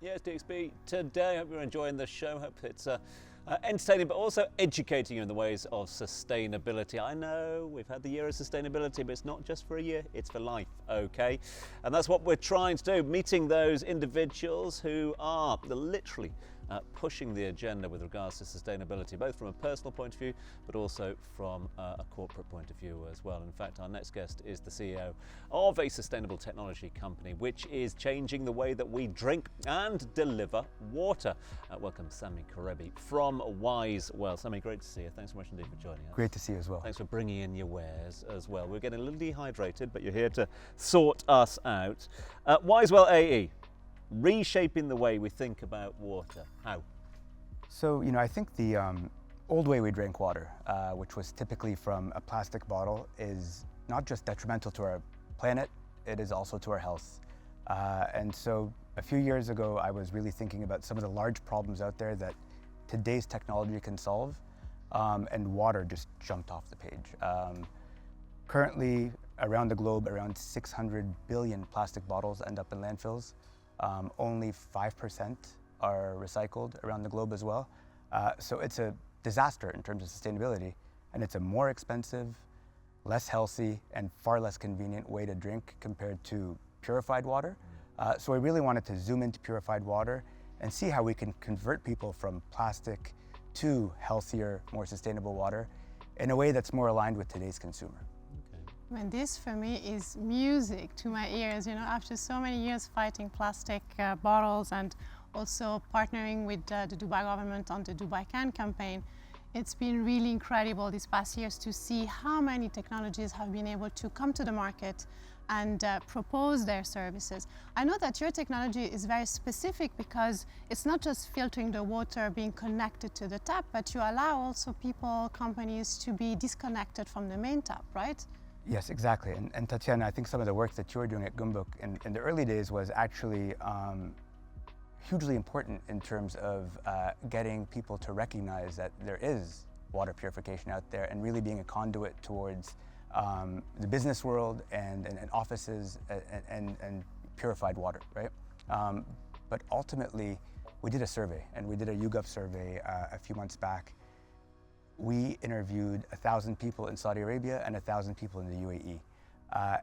Yes, DXB today. Hope you're enjoying the show. Hope it's entertaining, but also educating you in the ways of sustainability. I know we've had the year of sustainability, but it's not just for a year, it's for life, okay? And that's what we're trying to do, meeting those individuals who are literally pushing the agenda with regards to sustainability, both from a personal point of view, but also from a corporate point of view as well. In fact, our next guest is the CEO of a sustainable technology company, which is changing the way that we drink and deliver water. Welcome, Sami Karebi from Wisewell. Sami, great to see you. Thanks so much indeed for joining us. Great to see you as well. Thanks for bringing in your wares as well. We're getting a little dehydrated, but you're here to sort us out. Wisewell AE. Reshaping the way we think about water. How? So, I think the old way we drank water, which was typically from a plastic bottle, is not just detrimental to our planet, it is also to our health. And so a few years ago, I was really thinking about some of the large problems out there that today's technology can solve, and water just jumped off the page. Currently, around the globe, around 600 billion plastic bottles end up in landfills. Only 5% are recycled around the globe as well. So it's a disaster in terms of sustainability, and it's a more expensive, less healthy, and far less convenient way to drink compared to purified water. So we really wanted to zoom into purified water and see how we can convert people from plastic to healthier, more sustainable water in a way that's more aligned with today's consumer. And this for me is music to my ears, after so many years fighting plastic bottles and also partnering with the Dubai government on the Dubai Can campaign. It's been really incredible these past years to see how many technologies have been able to come to the market and propose their services. I know that your technology is very specific because it's not just filtering the water being connected to the tap, but you allow also people, companies to be disconnected from the main tap, right? Yes, exactly. And Tatiana, I think some of the work that you were doing at Gumbuk in the early days was actually hugely important in terms of getting people to recognize that there is water purification out there and really being a conduit towards the business world and offices and purified water, right? But ultimately, we did a survey, and we did a YouGov survey a few months back. We interviewed 1,000 people in Saudi Arabia and 1,000 people in the UAE.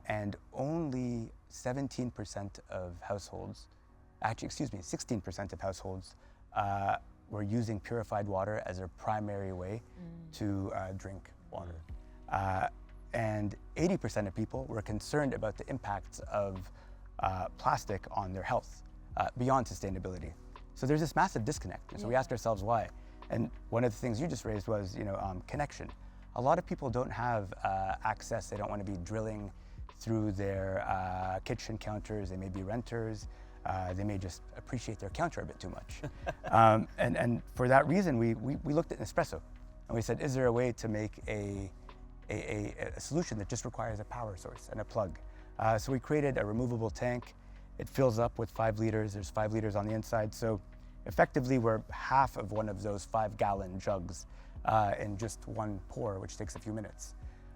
And only 17% of households, 16% of households were using purified water as their primary way to drink water. And 80% of people were concerned about the impacts of plastic on their health beyond sustainability. So there's this massive disconnect. And so we asked ourselves why. And one of the things you just raised was, connection. A lot of people don't have access. They don't want to be drilling through their kitchen counters. They may be renters. They may just appreciate their counter a bit too much. And for that reason, we looked at Nespresso, and we said, is there a way to make a solution that just requires a power source and a plug? So we created a removable tank. It fills up with 5 liters. There's 5 liters on the inside. So effectively, we're half of one of those 5-gallon jugs in just one pour, which takes a few minutes.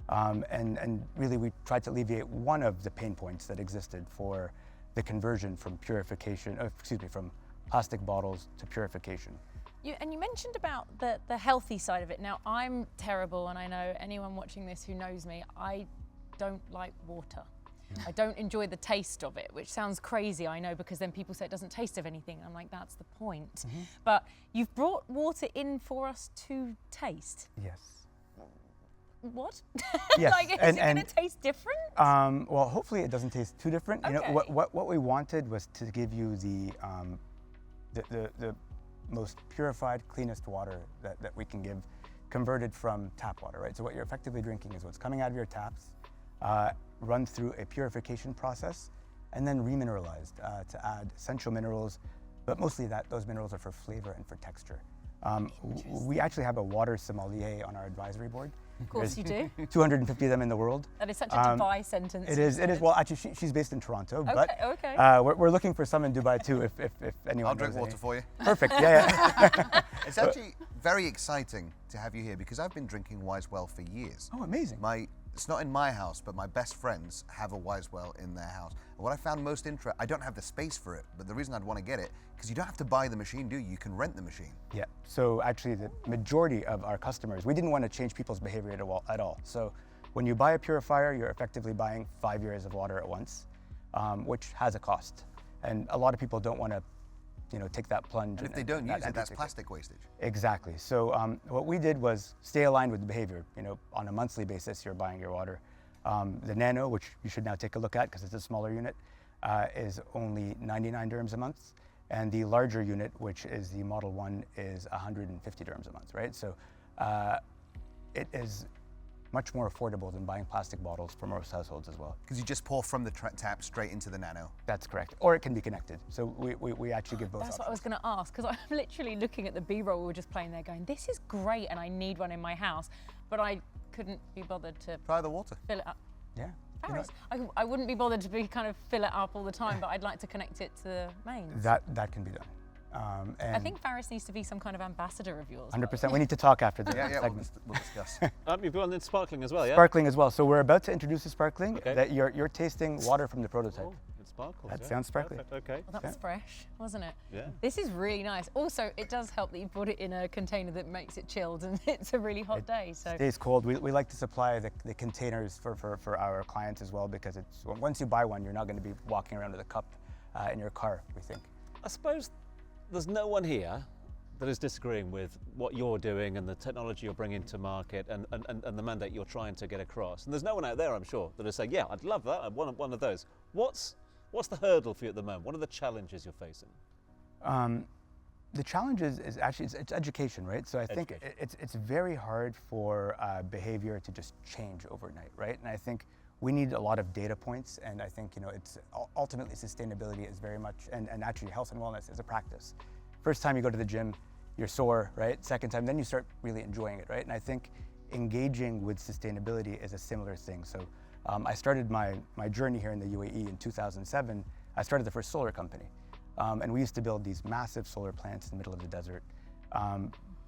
And really, we tried to alleviate one of the pain points that existed for the conversion from from plastic bottles to purification. You mentioned about the healthy side of it. Now, I'm terrible, and I know anyone watching this who knows me, I don't like water. I don't enjoy the taste of it, which sounds crazy, I know, because then people say it doesn't taste of anything. I'm like, that's the point. But you've brought water in for us to taste. Yes. What? Yes. Is it going to taste different? Well, hopefully it doesn't taste too different. Okay. What we wanted was to give you the most purified, cleanest water that we can give, converted from tap water, right? So what you're effectively drinking is what's coming out of your taps, run through a purification process, and then remineralized to add essential minerals, but mostly those minerals are for flavor and for texture. We actually have a water sommelier on our advisory board. Of course you do. 250 of them in the world. That is such a Dubai sentence. It is. Well, actually, she's based in Toronto, but okay. We're looking for some in Dubai too. If anyone. I'll drink water for you. Perfect. Yeah. It's actually very exciting to have you here because I've been drinking Wisewell for years. Oh, amazing. My it's not in my house, but my best friends have a Wisewell in their house. And what I found most interesting, I don't have the space for it, but the reason I'd want to get it, because you don't have to buy the machine, do you? You can rent the machine. Yeah, so actually the majority of our customers, we didn't want to change people's behavior at all. So when you buy a purifier, you're effectively buying 5 years of water at once, which has a cost. And a lot of people don't want to take that plunge. And if they don't use it, that's plastic wastage. Exactly. So what we did was stay aligned with the behavior. On a monthly basis, you're buying your water. The Nano, which you should now take a look at because it's a smaller unit, is only 99 dirhams a month. And the larger unit, which is the Model 1, is 150 dirhams a month, right? So it is much more affordable than buying plastic bottles for most households as well. Because you just pour from the tap straight into the Nano. That's correct. Or it can be connected. So we actually give both That's options. what I was going to ask, because I'm literally looking at the B-roll we were just playing there going, this is great and I need one in my house, but I couldn't be bothered to Try the water. fill it up. Yeah. Faris, I wouldn't be bothered to be kind of fill it up all the time, but I'd like to connect it to the mains. That can be done. And I think Faris needs to be some kind of ambassador of yours. 100%. We need to talk after the segment. We'll discuss. You've gone in sparkling as well, yeah? Sparkling as well. So we're about to introduce the sparkling. Okay. That you're tasting water from the prototype. Oh, it sparkles. That yeah. sounds sparkling. Perfect, okay. Well, that was fresh, wasn't it? Yeah. This is really nice. Also, it does help that you put it in a container that makes it chilled, and it's a really hot day. So Stays cold. We like to supply the containers for our clients as well, because it's once you buy one, you're not going to be walking around with a cup in your car, we think. I suppose there's no one here that is disagreeing with what you're doing and the technology you're bringing to market and the mandate you're trying to get across. And there's no one out there, I'm sure, that is saying, yeah, I'd love that, I want one of those. What's the hurdle for you at the moment? What are the challenges you're facing? The challenge is actually it's education, right? So I think it's very hard for behavior to just change overnight, right? And I think we need a lot of data points, and I think it's ultimately sustainability is very much, and actually health and wellness is a practice. First time you go to the gym, you're sore, right? Second time, then you start really enjoying it, right? And I think engaging with sustainability is a similar thing. So I started my journey here in the UAE in 2007. I started the first solar company. And we used to build these massive solar plants in the middle of the desert.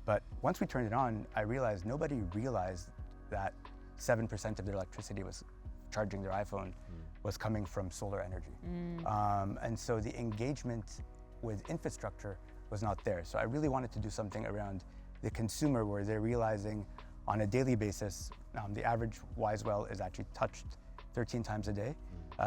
But once we turned it on, I realized nobody realized that 7% of their electricity was charging their iPhone was coming from solar energy. And so the engagement with infrastructure was not there. So I really wanted to do something around the consumer where they're realizing on a daily basis, the average Wisewell is actually touched 13 times a day.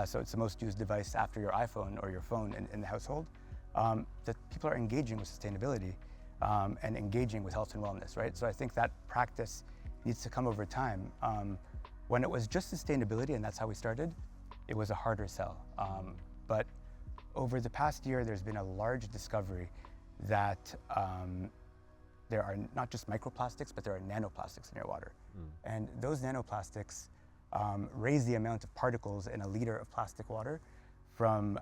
So it's the most used device after your iPhone or your phone in the household. That people are engaging with sustainability and engaging with health and wellness, right? So I think that practice needs to come over time. When it was just sustainability, and that's how we started, it was a harder sell. But over the past year, there's been a large discovery that there are not just microplastics, but there are nanoplastics in your water. And those nanoplastics raise the amount of particles in a liter of plastic water from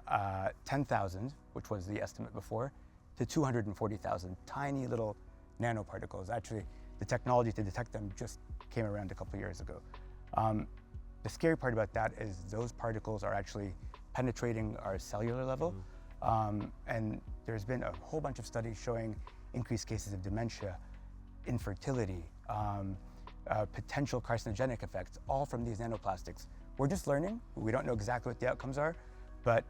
10,000, which was the estimate before, to 240,000 tiny little nanoparticles. Actually, the technology to detect them just came around a couple of years ago. The scary part about that is those particles are actually penetrating our cellular level. And there's been a whole bunch of studies showing increased cases of dementia, infertility, potential carcinogenic effects, all from these nanoplastics. We're just learning. We don't know exactly what the outcomes are, but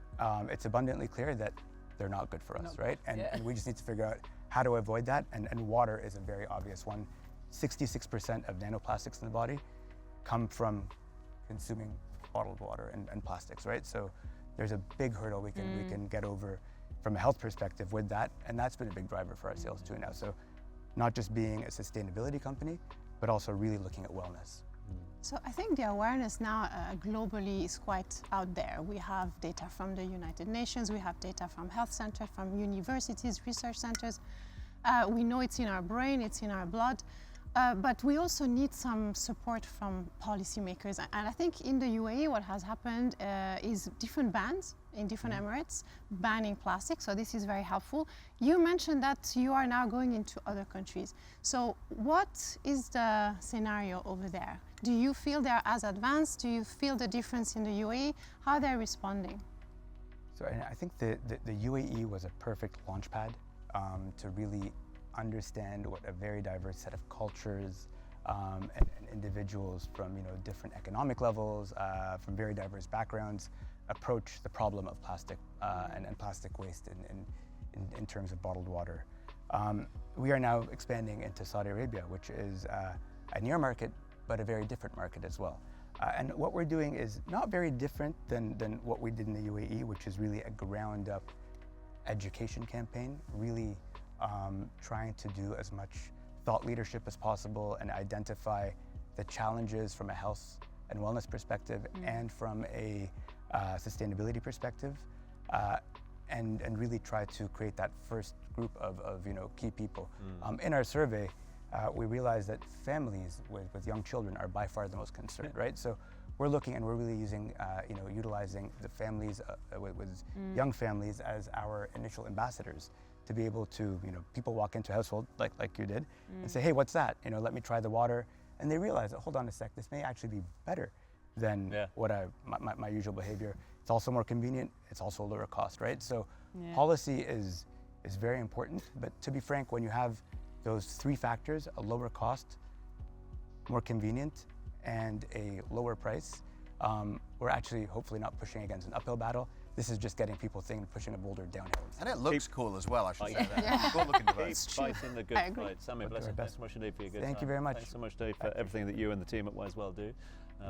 it's abundantly clear that they're not good for us, right? And we just need to figure out how to avoid that, and water is a very obvious one. 66% of nanoplastics in the body come from consuming bottled water and plastics, right? So there's a big hurdle we can get over from a health perspective with that, and that's been a big driver for our sales too now. So not just being a sustainability company, but also really looking at wellness. So I think the awareness now globally is quite out there. We have data from the United Nations, we have data from health centers, from universities, research centers. We know it's in our brain, it's in our blood, but we also need some support from policymakers. And I think in the UAE what has happened is different bans in different emirates banning plastic, so this is very helpful. You mentioned that you are now going into other countries. So what is the scenario over there? Do you feel they're as advanced? Do you feel the difference in the UAE? How are they responding? So I think the UAE was a perfect launchpad to really understand what a very diverse set of cultures, and individuals from different economic levels, from very diverse backgrounds, approach the problem of plastic and plastic waste in terms of bottled water. We are now expanding into Saudi Arabia, which is a near market, but a very different market as well. And what we're doing is not very different than what we did in the UAE, which is really a ground-up education campaign, really trying to do as much thought leadership as possible and identify the challenges from a health and wellness perspective and from a sustainability perspective, and really try to create that first group of key people. In our survey, we realized that families with young children are by far the most concerned, right? So we're looking and we're really using, utilizing the families with young families as our initial ambassadors to be able to, people walk into a household like you did and say, hey, what's that? Let me try the water. And they realize, hold on a sec, this may actually be better than what my usual behavior. It's also more convenient. It's also lower cost, right? So policy is very important. But to be frank, when you have those three factors, a lower cost, more convenient, and a lower price, we're actually hopefully not pushing against an uphill battle. This is just getting people thinking, pushing a boulder downhill. And it looks cool as well, I should say that. Cool looking device. Keep fighting the good fight. Sammy, bless you. Thanks so much indeed for your good time. Thank you very much. Thanks so much, Dave, for everything that you and the team at Wisewell do.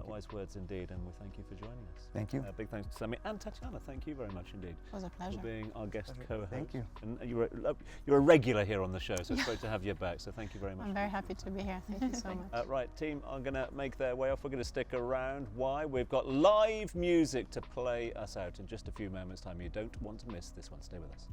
Wise words indeed, and we thank you for joining us. Thank you. Big thanks to Sammy and Tatiana. Thank you very much indeed. It was a pleasure. For being our guest co-host. Thank you. And you're a regular here on the show, so it's great to have you back. So thank you very much. I'm very happy to be here. Thank you so much. Right, team are going to make their way off. We're going to stick around. Why? We've got live music to play us out in just a few moments' time. You don't want to miss this one. Stay with us.